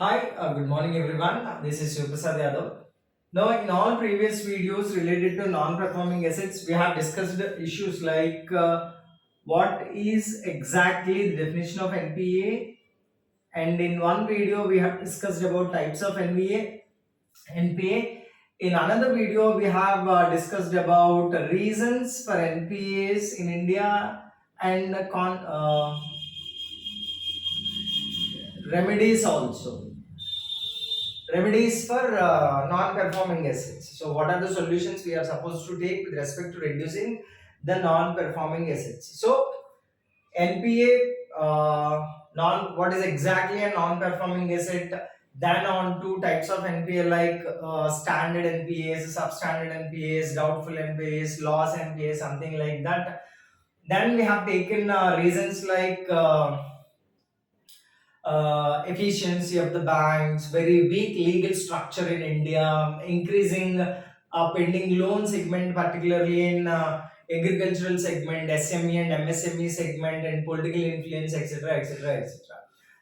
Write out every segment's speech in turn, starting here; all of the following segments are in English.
Hi, good morning everyone. This is Shivaprasad Yadav. Now, in all previous videos related to non-performing assets, we have discussed issues like what is exactly the definition of NPA, and in one video we have discussed about types of NPA. In another video, we have discussed about reasons for NPAs in India and remedies also. Remedies for non-performing assets. So, what are the solutions we are supposed to take with respect to reducing the non-performing assets? So, NPA, non. What is exactly a non-performing asset? Then on two types of NPA like standard NPAs, substandard NPAs, doubtful NPAs, loss NPAs, something like that. Then we have taken reasons like efficiency of the banks, very weak legal structure in India, increasing pending loan segment, particularly in agricultural segment, SME and MSME segment, and political influence, etc., etc., etc.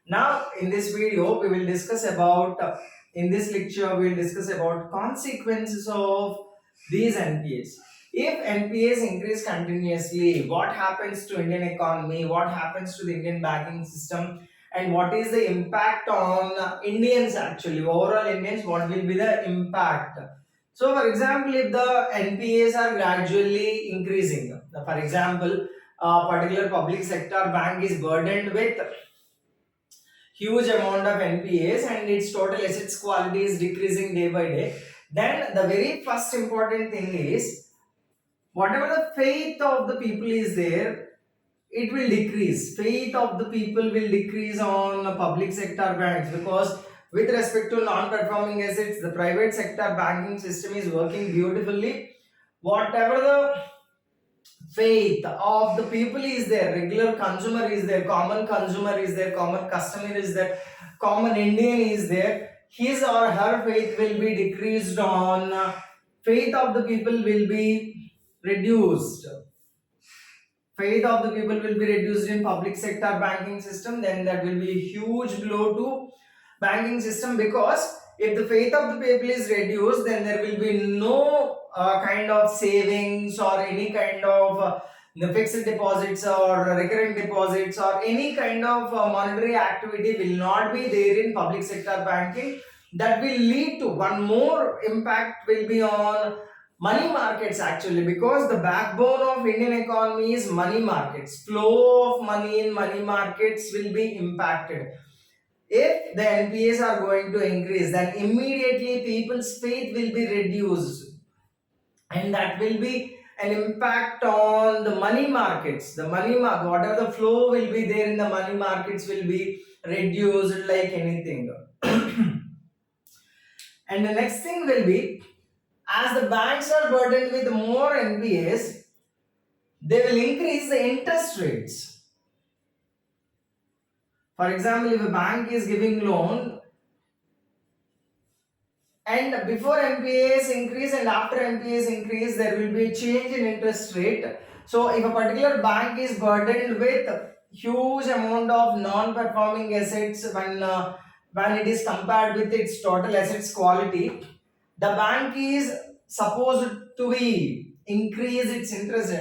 Now, in this video, we will discuss about. In this lecture, we will discuss about consequences of these NPAs. If NPAs increase continuously, what happens to Indian economy? What happens to the Indian banking system? And what is the impact on Indians actually, overall Indians, what will be the impact? So, for example, if the NPAs are gradually increasing, for example, a particular public sector bank is burdened with huge amount of NPAs and its total assets quality is decreasing day by day, then the very first important thing is whatever the faith of the people is there, it will decrease. Faith of the people will decrease on public sector banks because with respect to non-performing assets, the private sector banking system is working beautifully. Whatever the faith of the people is there, regular consumer is there, common consumer is there, common customer is there, common Indian is there, his or her faith will be decreased on, faith of the people will be reduced. Faith of the people will be reduced in public sector banking system, then that will be a huge blow to banking system, because if the faith of the people is reduced, then there will be no kind of savings or any kind of the fixed deposits or recurring deposits or any kind of monetary activity will not be there in public sector banking. That will lead to one more impact will be on money markets actually, because the backbone of Indian economy is money markets. Flow of money in money markets will be impacted. If the NPAs are going to increase, then immediately people's faith will be reduced, and that will be an impact on the money markets. The whatever the flow will be there in the money markets will be reduced like anything. And the next thing will be, as the banks are burdened with more NPAs, they will increase the interest rates. For example, if a bank is giving loan and before NPAs increase and after NPAs increase, there will be a change in interest rate. So, if a particular bank is burdened with huge amount of non-performing assets when it is compared with its total assets quality, the bank is supposed to be increase its interest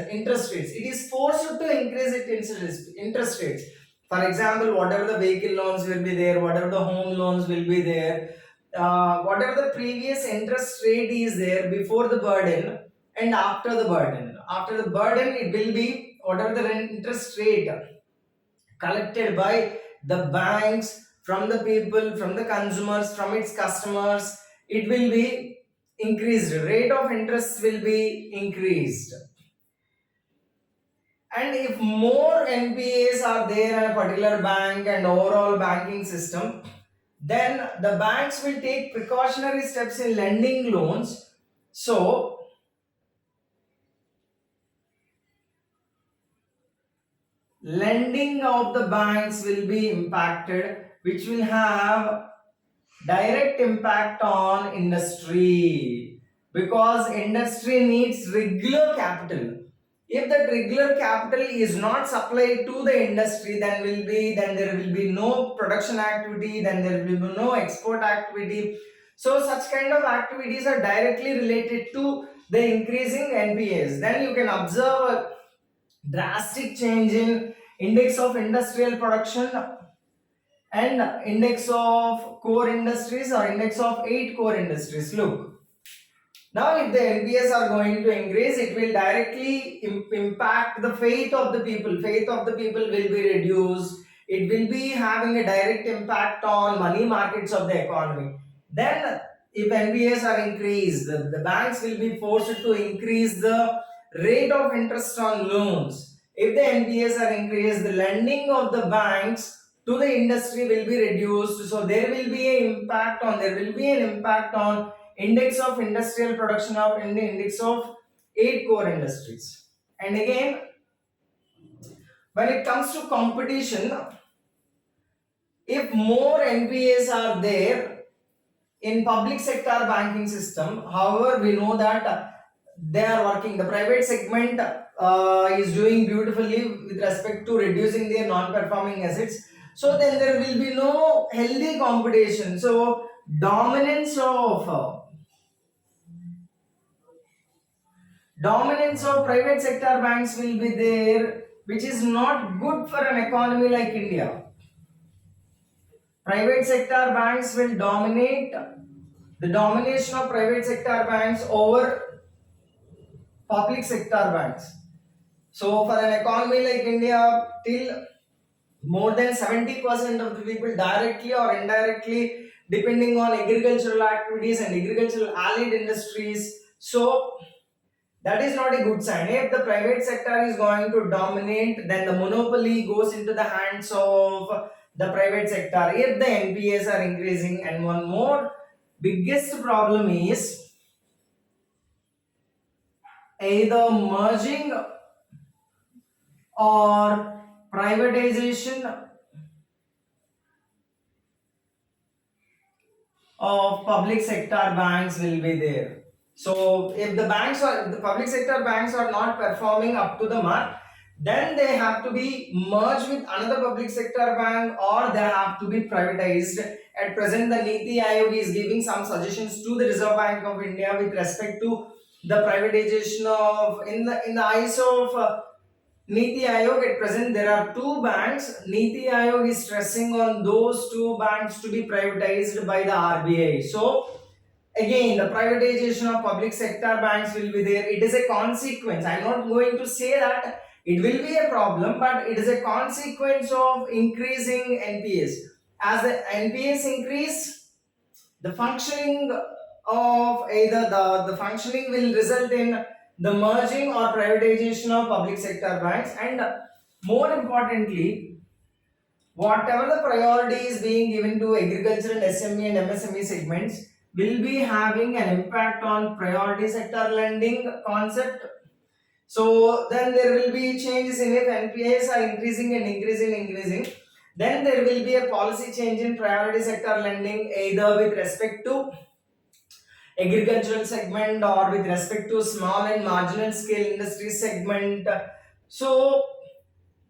rates. It is forced to increase its interest rates. For example, whatever the vehicle loans will be there, whatever the home loans will be there, whatever the previous interest rate is there before the burden and after the burden. After the burden, it will be whatever the interest rate collected by the banks from the people, from the consumers, from its customers. It will be increased. Rate of interest will be increased. And if more NPAs are there in a particular bank and overall banking system, then the banks will take precautionary steps in lending loans. So, lending of the banks will be impacted, which will have direct impact on industry, because industry needs regular capital. If that regular capital is not supplied to the industry, then there will be no production activity, then there will be no export activity. So such kind of activities are directly related to the increasing NPAs. Then you can observe a drastic change in index of industrial production and index of core industries, or index of 8 core industries. Look, now, if the NPS are going to increase, it will directly impact the faith of the people. Faith of the people will be reduced. It will be having a direct impact on money markets of the economy. Then, if NPS are increased, the banks will be forced to increase the rate of interest on loans. If the NPS are increased, the lending of the banks to the industry will be reduced. So there will be an impact on index of industrial production of in the index of 8 core industries. And again, when it comes to competition, if more NPAs are there in public sector banking system, however, we know that they are working. The private segment is doing beautifully with respect to reducing their non-performing assets. So then there will be no healthy competition. So dominance of private sector banks will be there, which is not good for an economy like India. Private sector banks will dominate. The domination of private sector banks over public sector banks. So, for an economy like India, till more than 70% of the people directly or indirectly depending on agricultural activities and agricultural allied industries. So, that is not a good sign. If the private sector is going to dominate, then the monopoly goes into the hands of the private sector. If the NPAs are increasing, and one more biggest problem is either merging or privatization of public sector banks will be there. So if the public sector banks are not performing up to the mark, then they have to be merged with another public sector bank, or they have to be privatized. At present, the Niti Aayog is giving some suggestions to the Reserve Bank of India with respect to the privatization of in the eyes of Niti Aayog. At present, there are two banks. Niti Aayog is stressing on those two banks to be privatized by the RBI. So, again, the privatization of public sector banks will be there. It is a consequence. I'm not going to say that it will be a problem, but it is a consequence of increasing NPS. As the NPS increase, the functioning of either the functioning will result in the merging or privatization of public sector banks. And more importantly, whatever the priority is being given to agriculture and SME and MSME segments will be having an impact on priority sector lending concept. So then there will be changes in if NPAs are increasing and increasing. Then there will be a policy change in priority sector lending, either with respect to agricultural segment or with respect to small and marginal scale industry segment. So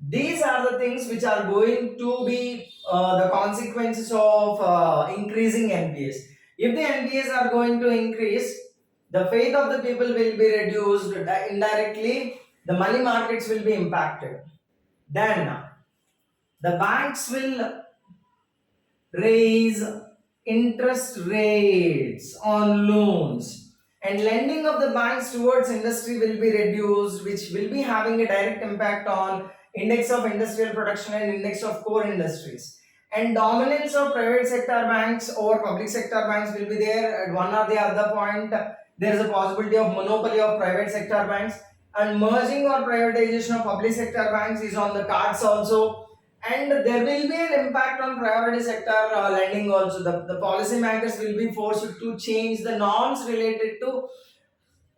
these are the things which are going to be the consequences of increasing NPS. If the NPS are going to increase, the faith of the people will be reduced. Indirectly, the money markets will be impacted. Then the banks will raise interest rates on loans, and lending of the banks towards industry will be reduced, which will be having a direct impact on index of industrial production and index of core industries. And dominance of private sector banks over public sector banks will be there at one or the other point. There is a possibility of monopoly of private sector banks, and merging or privatization of public sector banks is on the cards also. And there will be an impact on priority sector lending also. The policy makers will be forced to change the norms related to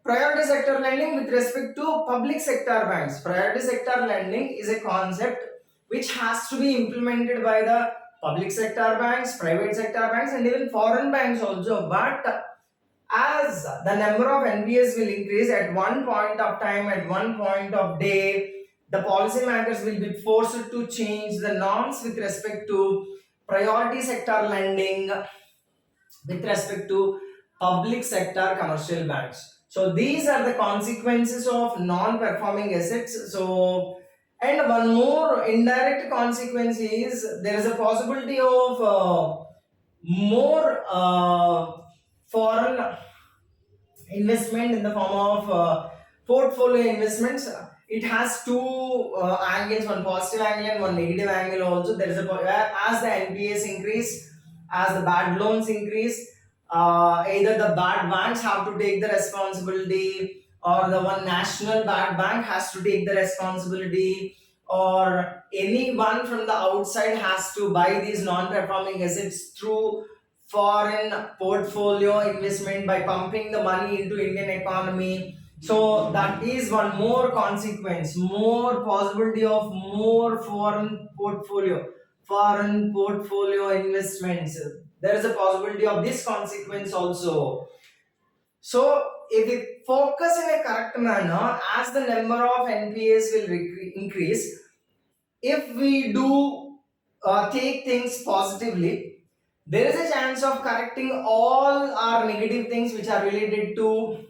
priority sector lending with respect to public sector banks. Priority sector lending is a concept which has to be implemented by the public sector banks, private sector banks, and even foreign banks also. But As the number of NPAs will increase at one point of time, at one point of day, the policymakers will be forced to change the norms with respect to priority sector lending, with respect to public sector commercial banks. So these are the consequences of non-performing assets. So, and one more indirect consequence is there is a possibility of more foreign investment in the form of portfolio investments. It has two angles, one positive angle and one negative angle also. There is as the NPAs increase, as the bad loans increase, either the bad banks have to take the responsibility, or the one national bad bank has to take the responsibility, or anyone from the outside has to buy these non-performing assets through foreign portfolio investment by pumping the money into Indian economy. So that is one more consequence, more possibility of more foreign portfolio investments. There is a possibility of this consequence also. So if we focus in a correct manner, as the number of NPAs will increase, if we do take things positively, there is a chance of correcting all our negative things which are related to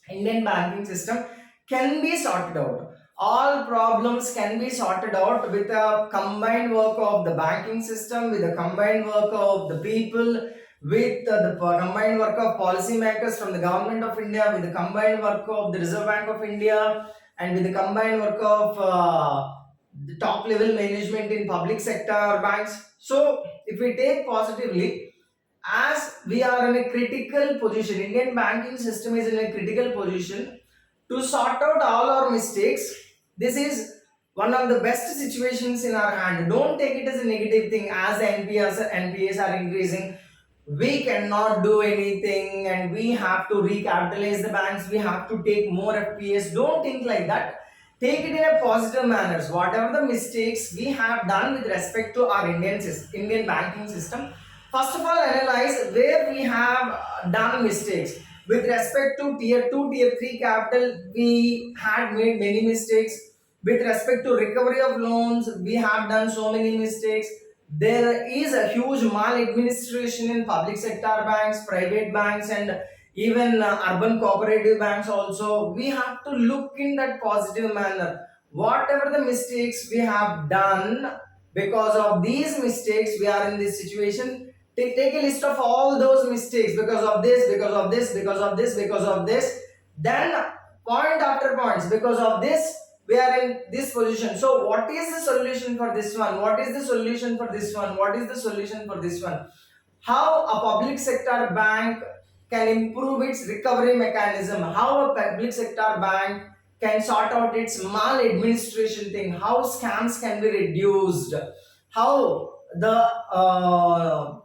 Indian banking system can be sorted out. All problems can be sorted out with a combined work of the banking system, with a combined work of the people, with the combined work of policymakers from the government of India, with the combined work of the Reserve Bank of India, and with the combined work of the top level management in public sector banks. So, if we take positively, as we are in a critical position, Indian banking system is in a critical position to sort out all our mistakes. This is one of the best situations in our hand. Don't take it as a negative thing. As the NPAs are increasing, we cannot do anything and we have to recapitalize the banks, we have to take more FPS. Don't think like that. Take it in a positive manner. Whatever the mistakes we have done with respect to our Indian banking system, first of all analyze where we have done mistakes. With respect to tier 2, tier 3 capital, we had made many mistakes. With respect to recovery of loans, we have done so many mistakes. There is a huge maladministration in public sector banks, private banks, and even urban cooperative banks also. We have to look in that positive manner. Whatever the mistakes we have done, because of these mistakes, we are in this situation. Take a list of all those mistakes, because of this, because of this, because of this, because of this. Then point after points, because of this we are in this position. So what is the solution for this one? What is the solution for this one? What is the solution for this one? How a public sector bank can improve its recovery mechanism, how a public sector bank can sort out its maladministration thing, how scams can be reduced, how the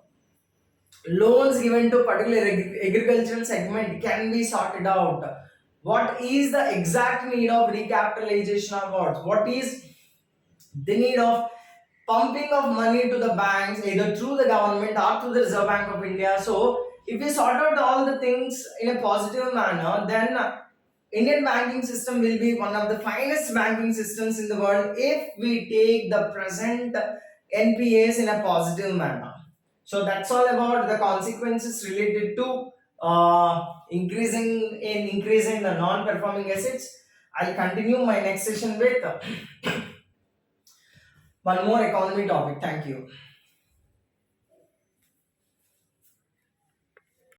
loans given to particular agricultural segment can be sorted out. What is the exact need of recapitalization of what is the need of pumping of money to the banks, either through the government or through the Reserve Bank of India. So if we sort out all the things in a positive manner, then Indian banking system will be one of the finest banking systems in the world if we take the present NPAs in a positive manner. So that's all about the consequences related to increasing the non-performing assets. I'll continue my next session with one more economy topic. Thank you.